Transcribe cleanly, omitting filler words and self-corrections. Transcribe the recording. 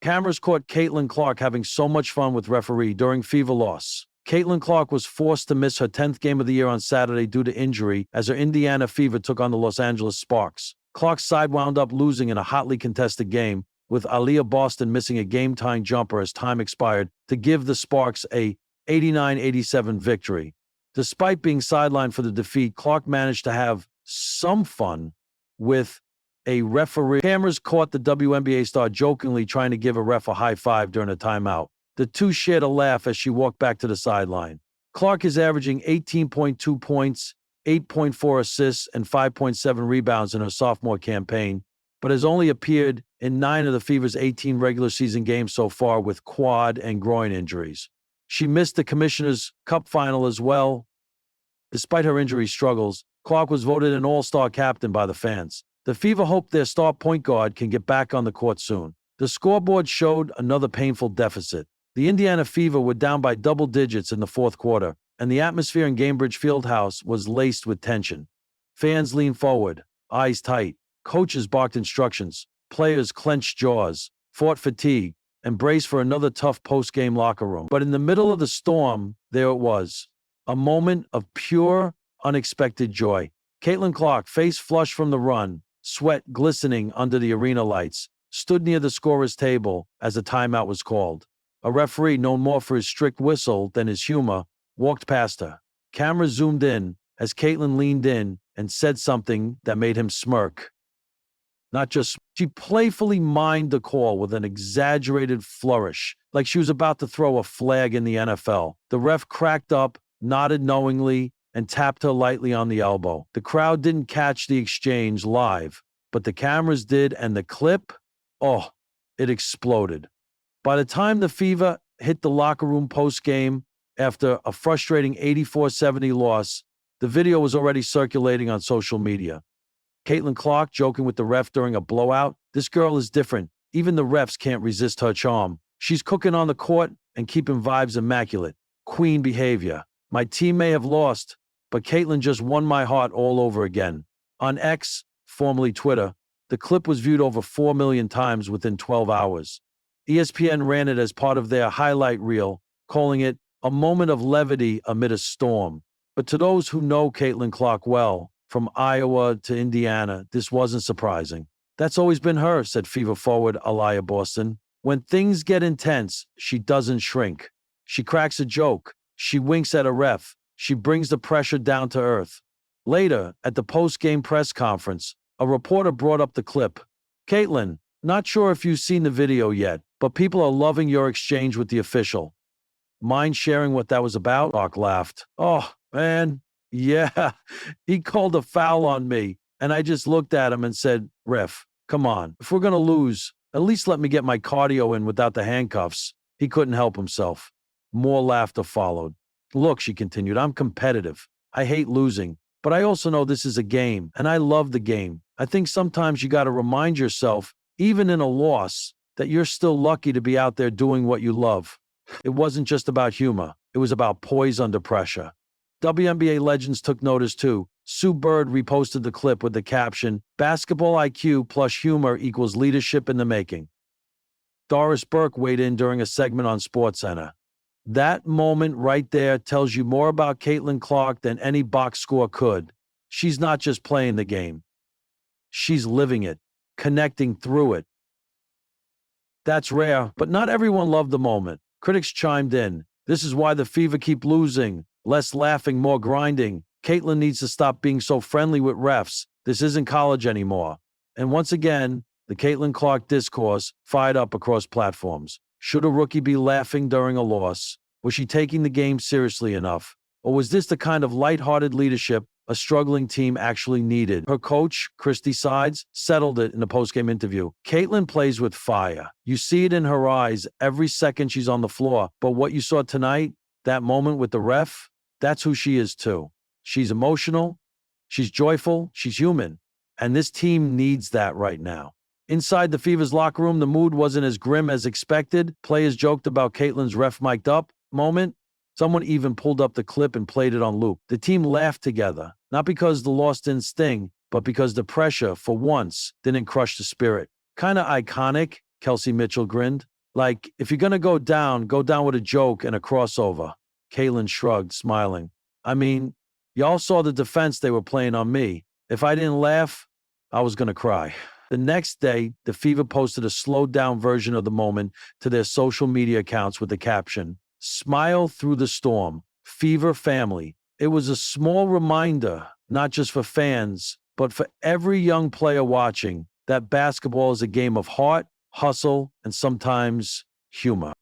Cameras caught Caitlin Clark having so much fun with referee during Fever loss. Caitlin Clark was forced to miss her 10th game of the year on Saturday due to injury as her Indiana Fever took on the Los Angeles Sparks. Clark's side wound up losing in a hotly contested game, with Aliyah Boston missing a game-tying jumper as time expired to give the Sparks a 89-87 victory. Despite being sidelined for the defeat, Clark managed to have some fun with a referee. Cameras caught the WNBA star jokingly trying to give a ref a high five during a timeout. The two shared a laugh as she walked back to the sideline. Clark is averaging 18.2 points, 8.4 assists, and 5.7 rebounds in her sophomore campaign, but has only appeared in 9 of the Fever's 18 regular season games so far with quad and groin injuries. She missed the Commissioner's Cup final as well. Despite her injury struggles, Clark was voted an all-star captain by the fans. The Fever hope their star point guard can get back on the court soon. The scoreboard showed another painful deficit. The Indiana Fever were down by double digits in the fourth quarter, and the atmosphere in Gainbridge Fieldhouse was laced with tension. Fans leaned forward, eyes tight. Coaches barked instructions. Players clenched jaws, fought fatigue, and braced for another tough post-game locker room. But in the middle of the storm, there it was, a moment of pure, unexpected joy. Caitlin Clark, face flushed from the run, sweat glistening under the arena lights, stood near the scorer's table as a timeout was called. A referee, known more for his strict whistle than his humor, walked past her. Cameras zoomed in as Caitlin leaned in and said something that made him smirk. She playfully mimed the call with an exaggerated flourish, like she was about to throw a flag in the NFL. The ref cracked up, nodded knowingly, and tapped her lightly on the elbow. The crowd didn't catch the exchange live, but the cameras did, and the clip, it exploded. By the time the Fever hit the locker room post-game after a frustrating 84-70 loss, the video was already circulating on social media. Caitlin Clark joking with the ref during a blowout. This girl is different. Even the refs can't resist her charm. She's cooking on the court and keeping vibes immaculate. Queen behavior. My team may have lost, but Caitlin just won my heart all over again. On X, formerly Twitter, the clip was viewed over 4 million times within 12 hours. ESPN ran it as part of their highlight reel, calling it a moment of levity amid a storm. But to those who know Caitlin Clark well, from Iowa to Indiana, this wasn't surprising. That's always been her, said Fever forward Aliyah Boston. When things get intense, she doesn't shrink. She cracks a joke. She winks at a ref. She brings the pressure down to earth. Later, at the post-game press conference, a reporter brought up the clip. Caitlin, not sure if you've seen the video yet, but people are loving your exchange with the official. Mind sharing what that was about? Clark laughed. Oh, man. Yeah, he called a foul on me, and I just looked at him and said, Ref, come on. If we're going to lose, at least let me get my cardio in without the handcuffs. He couldn't help himself. More laughter followed. Look, she continued, I'm competitive. I hate losing, but I also know this is a game, and I love the game. I think sometimes you got to remind yourself, even in a loss, that you're still lucky to be out there doing what you love. It wasn't just about humor. It was about poise under pressure. WNBA legends took notice too. Sue Bird reposted the clip with the caption, Basketball IQ plus humor equals leadership in the making. Doris Burke weighed in during a segment on SportsCenter. That moment right there tells you more about Caitlin Clark than any box score could. She's not just playing the game. She's living it, connecting through it. That's rare, but not everyone loved the moment. Critics chimed in. This is why the Fever keep losing. Less laughing, more grinding. Caitlin needs to stop being so friendly with refs. This isn't college anymore. And once again, the Caitlin Clark discourse fired up across platforms. Should a rookie be laughing during a loss? Was she taking the game seriously enough? Or was this the kind of lighthearted leadership a struggling team actually needed? Her coach, Christy Sides, settled it in a postgame interview. Caitlin plays with fire. You see it in her eyes every second she's on the floor. But what you saw tonight, that moment with the ref, that's who she is too. She's emotional, she's joyful, she's human. And this team needs that right now. Inside the Fever's locker room, the mood wasn't as grim as expected. Players joked about Caitlin's ref mic'd up moment. Someone even pulled up the clip and played it on loop. The team laughed together, not because the loss didn't sting, but because the pressure, for once, didn't crush the spirit. Kinda iconic, Kelsey Mitchell grinned. Like, if you're gonna go down with a joke and a crossover. Caitlin shrugged, smiling. I mean, y'all saw the defense they were playing on me. If I didn't laugh, I was gonna cry. The next day, the Fever posted a slowed down version of the moment to their social media accounts with the caption, "Smile through the storm, Fever family." It was a small reminder, not just for fans, but for every young player watching, that basketball is a game of heart, hustle, and sometimes humor.